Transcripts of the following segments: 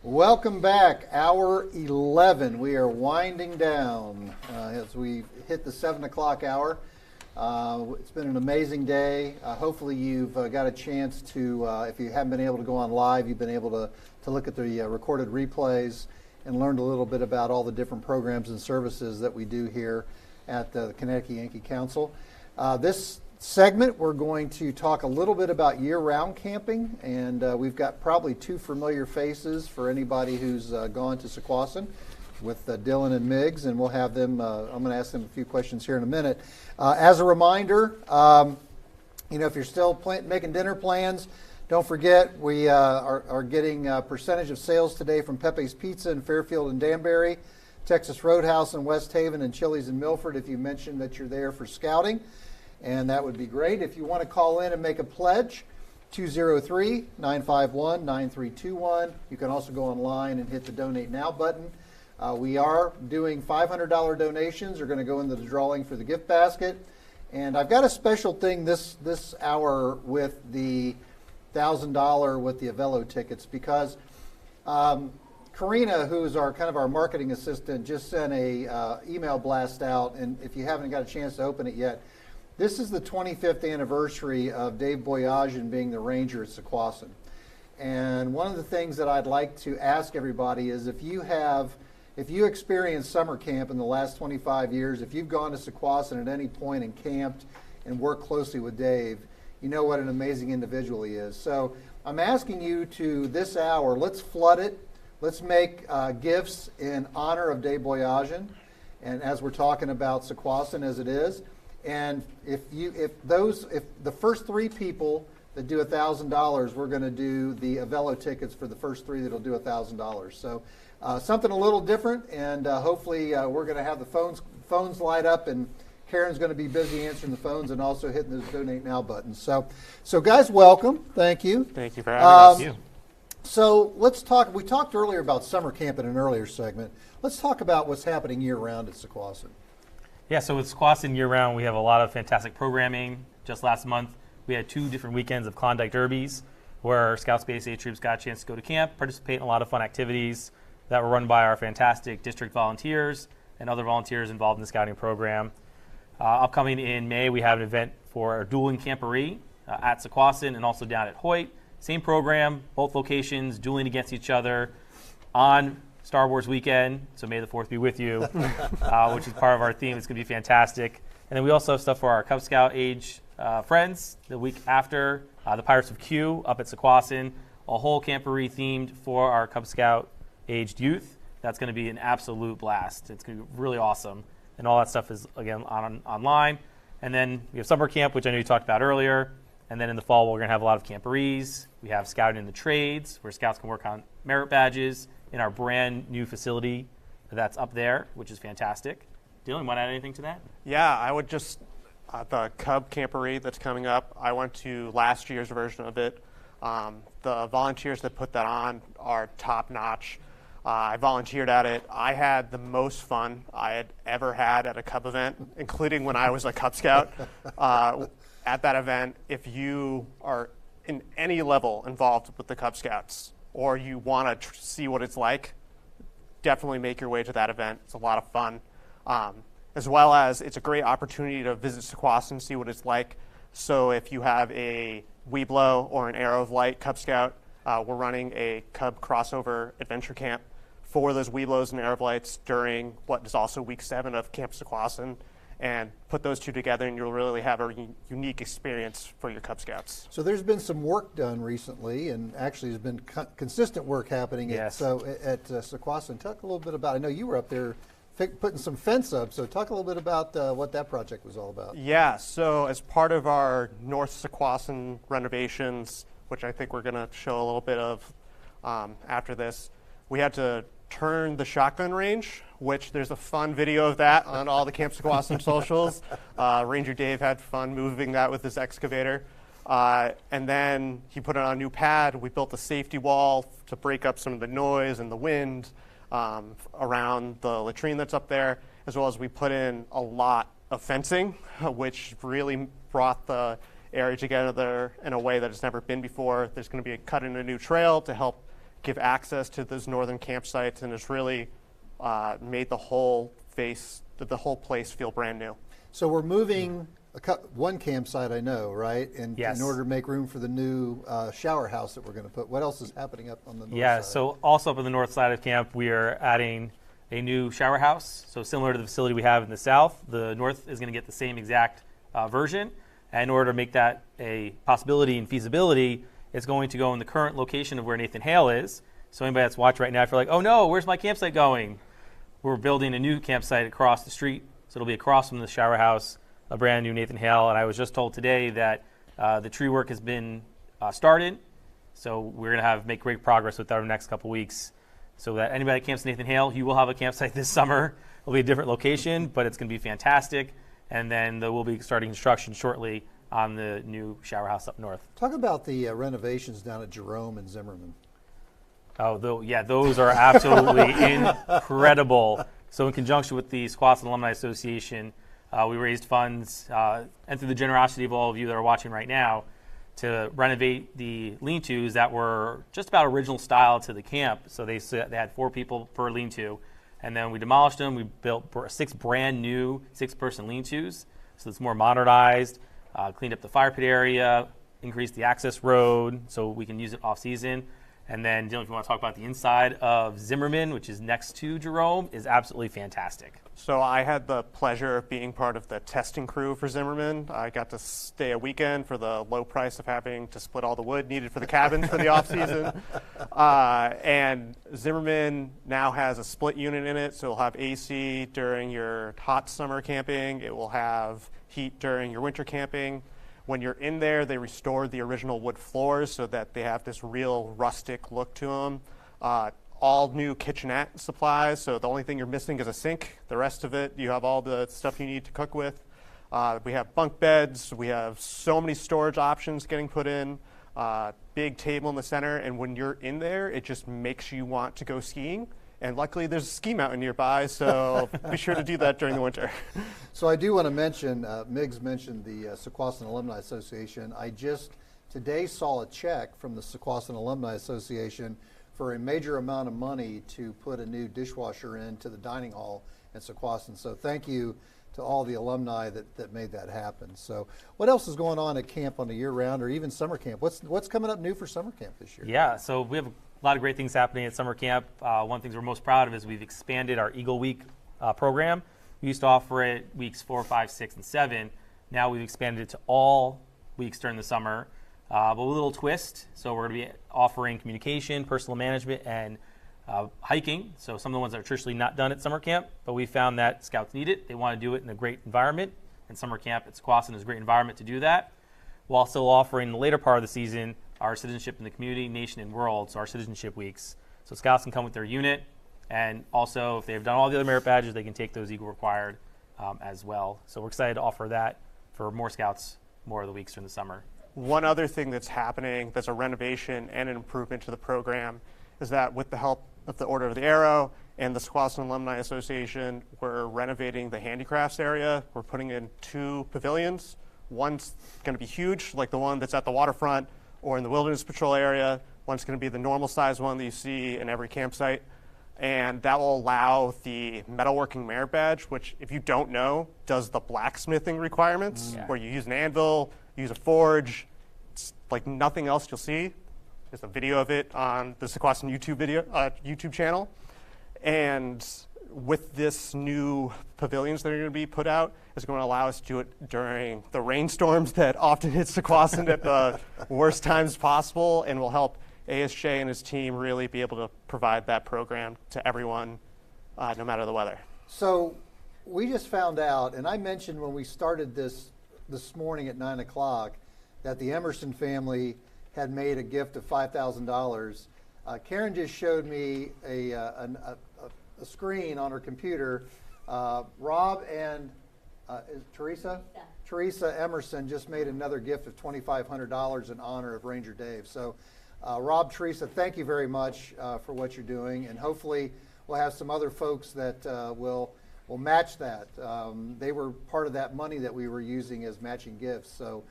Welcome back. Hour 11. We are winding down as we hit the 7 o'clock hour. It's been an amazing day. Hopefully you've got a chance to, if you haven't been able to go on live, you've been able to look at the recorded replays and learned a little bit about all the different programs and services that we do here at the Connecticut Yankee Council. This segment, we're going to talk a little bit about year-round camping, and we've got probably two familiar faces for anybody who's gone to Sequassen with Dylan and Miggs, and we'll have them, I'm going to ask them a few questions here in a minute. As a reminder, if you're still making dinner plans, don't forget we are getting a percentage of sales today from Pepe's Pizza in Fairfield and Danbury, Texas Roadhouse in West Haven, and Chili's in Milford if you mentioned that you're there for scouting. And that would be great. If you want to call in and make a pledge, 203-951-9321. You can also go online and hit the Donate Now button. We are doing $500 donations. They're going to go into the drawing for the gift basket. And I've got a special thing this hour with the $1,000 with the Avelo tickets because Karina, who is our marketing assistant, just sent a email blast out. And if you haven't got a chance to open it yet, this is the 25th anniversary of Dave Boyajian being the ranger at Sequassen. And one of the things that I'd like to ask everybody is if you experienced summer camp in the last 25 years, if you've gone to Sequassen at any point and camped and worked closely with Dave, you know what an amazing individual he is. So I'm asking you to, this hour, let's flood it. Let's make gifts in honor of Dave Boyajian, and as we're talking about Sequassen as it is. And if the first three people that do $1,000, we're going to do the Avelo tickets for the first three that'll do $1,000. So something a little different, and hopefully we're going to have the phones light up, and Karen's going to be busy answering the phones and also hitting those Donate Now buttons. So guys, welcome. Thank you. Thank you for having us. So let's talk. We talked earlier about summer camp in an earlier segment. Let's talk about what's happening year-round at Sequassen. Yeah, so with Sequassen year-round, we have a lot of fantastic programming. Just last month, we had 2 different weekends of Klondike Derbies where our Scout Space A troops got a chance to go to camp, participate in a lot of fun activities that were run by our fantastic district volunteers and other volunteers involved in the scouting program. Upcoming in May, we have an event for our dueling camporee at Sequassen and also down at Hoyt. Same program, both locations, dueling against each other on Star Wars weekend, so may the 4th be with you, which is part of our theme. It's going to be fantastic. And then we also have stuff for our Cub Scout age friends the week after, the Pirates of Q up at Sequassen, a whole camporee themed for our Cub Scout aged youth. That's going to be an absolute blast. It's going to be really awesome. And all that stuff is, again, online. And then we have summer camp, which I know you talked about earlier. And then in the fall, we're going to have a lot of camporees. We have scouting in the trades, where scouts can work on merit badges in our brand new facility that's up there, which is fantastic. Dylan, want to add anything to that? Yeah, I would just, the Cub Camporee that's coming up, I went to last year's version of it. The volunteers that put that on are top notch. I volunteered at it. I had the most fun I had ever had at a Cub event, including when I was a Cub Scout. At that event, if you are in any level involved with the Cub Scouts, or you want to see what it's like, definitely make your way to that event. It's a lot of fun. As well as it's a great opportunity to visit Sequassen, see what it's like. So if you have a Weeblo or an Arrow of Light Cub Scout, we're running a Cub crossover adventure camp for those Weeblos and Arrow of Lights during what is also week 7 of Camp Sequassen. And put those two together and you'll really have a unique experience for your Cub Scouts. So there's been some work done recently, and actually there's been consistent work happening at Sequassen. Talk a little bit about, I know you were up there putting some fence up, so talk a little bit about what that project was all about. Yeah, so as part of our North Sequassen renovations, which I think we're going to show a little bit of after this, we had to turn the shotgun range, which there's a fun video of that on all the Camp Sequassen socials. Ranger Dave had fun moving that with his excavator. And then he put it on a new pad. We built a safety wall to break up some of the noise and the wind around the latrine that's up there, as well as we put in a lot of fencing, which really brought the area together in a way that it's never been before. There's going to be a cut in a new trail to help give access to those northern campsites, and it's really made the whole place feel brand new. So we're moving one campsite, I know, right? And Yes. in order to make room for the new shower house that we're going to put. What else is happening up on the north Yeah, side? so also up on the north side of camp, we are adding a new shower house. So similar to the facility we have in the south, the north is going to get the same exact version. And in order to make that a possibility and feasibility, it's going to go in the current location of where Nathan Hale is. So anybody that's watching right now, if you're like, oh no, where's my campsite going? We're building a new campsite across the street. So it'll be across from the shower house, a brand new Nathan Hale. And I was just told today that the tree work has been started. So we're going to make great progress with our next couple weeks. So that anybody that camps in Nathan Hale, you will have a campsite this summer. It'll be a different location, but it's going to be fantastic. And then we'll be starting construction shortly on the new shower house up north. Talk about the renovations down at Jerome and Zimmerman. Oh, yeah, those are absolutely incredible. So in conjunction with the Sequassen Alumni Association, we raised funds, and through the generosity of all of you that are watching right now, to renovate the lean-tos that were just about original style to the camp. So they had 4 people per lean-to. And then we demolished them. We built 6 brand new 6-person lean-tos. So it's more modernized, cleaned up the fire pit area, increased the access road so we can use it off-season. And then, Dylan, if you want to talk about the inside of Zimmerman, which is next to Jerome, is absolutely fantastic. So I had the pleasure of being part of the testing crew for Zimmerman. I got to stay a weekend for the low price of having to split all the wood needed for the cabin for the off season. And Zimmerman now has a split unit in it, so it'll have AC during your hot summer camping. It will have heat during your winter camping. When you're in there, they restored the original wood floors so that they have this real rustic look to them. All new kitchenette supplies, so the only thing you're missing is a sink. The rest of it, you have all the stuff you need to cook with. We have bunk beds. We have so many storage options getting put in. Big table in the center, and when you're in there, it just makes you want to go skiing. And luckily, there's a ski mountain nearby, so be sure to do that during the winter. So I do want to mention, Miggs mentioned the Sequassen Alumni Association. I just today saw a check from the Sequassen Alumni Association for a major amount of money to put a new dishwasher into the dining hall at Sequassen. So thank you to all the alumni that made that happen. So what else is going on at camp on the year-round or even summer camp? What's coming up new for summer camp this year? Yeah, so we have a lot of great things happening at summer camp. One of the things we're most proud of is we've expanded our Eagle Week program. We used to offer it weeks 4, 5, 6, and 7. Now we've expanded it to all weeks during the summer, but with a little twist. So we're going to be offering communication, personal management, and hiking. So some of the ones that are traditionally not done at summer camp, but we found that scouts need it. They want to do it in a great environment, and summer camp at Sequassen is a great environment to do that, while still offering the later part of the season our citizenship in the community, nation, and world, so our citizenship weeks. So scouts can come with their unit, and also if they've done all the other merit badges, they can take those Eagle required as well. So we're excited to offer that for more scouts more of the weeks during the summer. One other thing that's happening that's a renovation and an improvement to the program is that with the help of the Order of the Arrow and the Sequassen Alumni Association, we're renovating the handicrafts area. We're putting in 2 pavilions. One's going to be huge, like the one that's at the waterfront or in the Wilderness Patrol area. One's going to be the normal size one that you see in every campsite. And that will allow the metalworking merit badge, which, if you don't know, does the blacksmithing requirements, where you use an anvil, use a forge. It's like nothing else you'll see. There's a video of it on the Sequassen YouTube channel. And with this new pavilions that are going to be put out, it's going to allow us to do it during the rainstorms that often hit Sequassen at the worst times possible, and will help ASJ and his team really be able to provide that program to everyone, no matter the weather. So we just found out, and I mentioned when we started this morning at 9 o'clock, that the Emerson family had made a gift of $5,000. Karen just showed me a screen on her computer. Rob and is Teresa? Yeah. Teresa Emerson just made another gift of $2,500 in honor of Ranger Dave. So Rob, Teresa, thank you very much for what you're doing, and hopefully we'll have some other folks that will match that. They were part of that money that we were using as matching gifts. So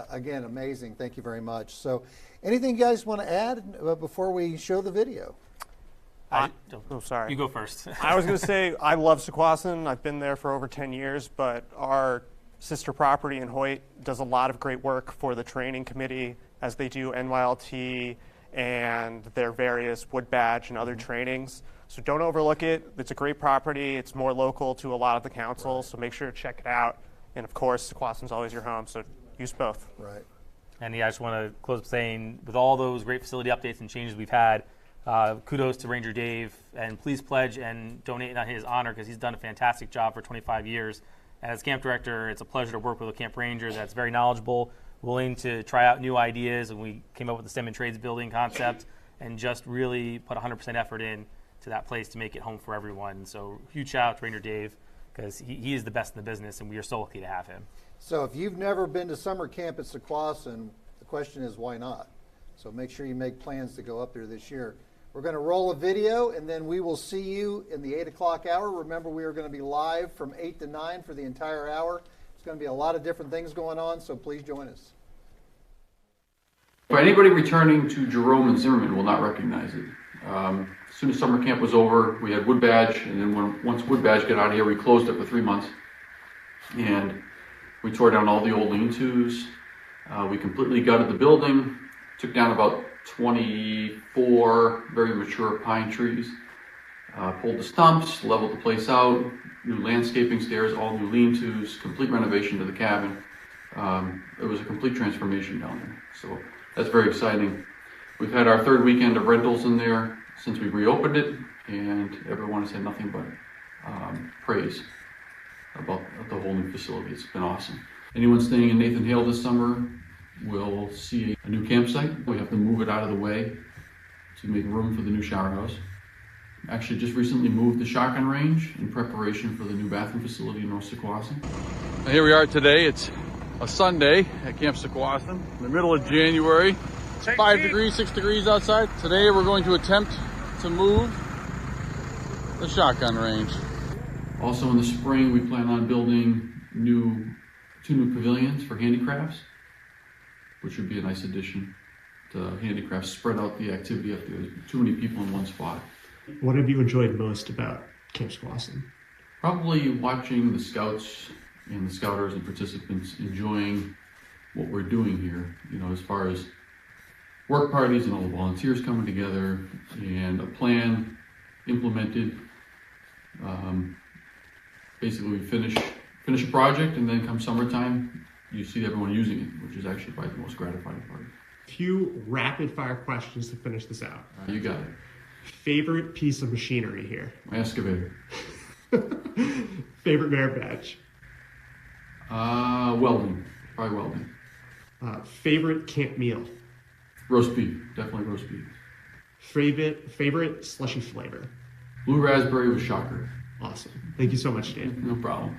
Again, amazing. Thank you very much. So anything you guys want to add before we show the video? Oh, sorry. You go first. I was going to say, I love Sequassen. I've been there for over 10 years, but our sister property in Hoyt does a lot of great work for the training committee as they do NYLT and their various wood badge and other trainings. So don't overlook it. It's a great property. It's more local to a lot of the councils, so make sure to check it out. And of course, Sequassen's always your home, so use both. Right. And yeah, I just want to close up saying, with all those great facility updates and changes we've had, kudos to Ranger Dave, and please pledge and donate in his honor because he's done a fantastic job for 25 years. As camp director, it's a pleasure to work with a camp ranger that's very knowledgeable, willing to try out new ideas, and we came up with the STEM and Trades building concept and just really put 100% effort in to that place to make it home for everyone. So huge shout out to Ranger Dave because he is the best in the business, and we are so lucky to have him. So if you've never been to summer camp at Sequassen, the question is why not? So make sure you make plans to go up there this year. We're going to roll a video, and then we will see you in the 8 o'clock hour. Remember, we are going to be live from 8 to 9 for the entire hour. It's going to be a lot of different things going on, so please join us. But anybody returning to Jerome and Zimmerman will not recognize it. As soon as summer camp was over, we had Wood Badge, and then once Wood Badge got out of here, we closed it for 3 months. And we tore down all the old lean-tos. We completely gutted the building, took down about 24 very mature pine trees, pulled the stumps, leveled the place out, new landscaping stairs, all new lean-tos, complete renovation to the cabin. It was a complete transformation down there. So that's very exciting. We've had our third weekend of rentals in there since we reopened it, and everyone has had nothing but praise about the whole new facility. It's been awesome. Anyone staying in Nathan Hale this summer will see a new campsite. We have to move it out of the way to make room for the new shower house. Actually just recently moved the shotgun range in preparation for the new bathroom facility in North Sequassen. Here we are today. It's a Sunday at Camp Sequassen, in the middle of January. It's 5 degrees, 6 degrees outside. Today we're going to attempt to move the shotgun range. Also in the spring, we plan on building two new pavilions for handicrafts, which would be a nice addition to handicrafts, spread out the activity if there's too many people in one spot. What have you enjoyed most about Camp Sequassen? Probably watching the scouts and the scouters and participants enjoying what we're doing here, you know, as far as work parties and all the volunteers coming together and a plan implemented. Basically, we finish a project, and then come summertime, you see everyone using it, which is actually probably the most gratifying part. A few rapid fire questions to finish this out. You got it. Favorite piece of machinery here? My excavator. Favorite merit badge? Welding. Probably welding. Favorite camp meal? Roast beef. Definitely roast beef. Favorite slushy flavor? Blue raspberry with shocker. Awesome. Thank you so much, Dan. No problem.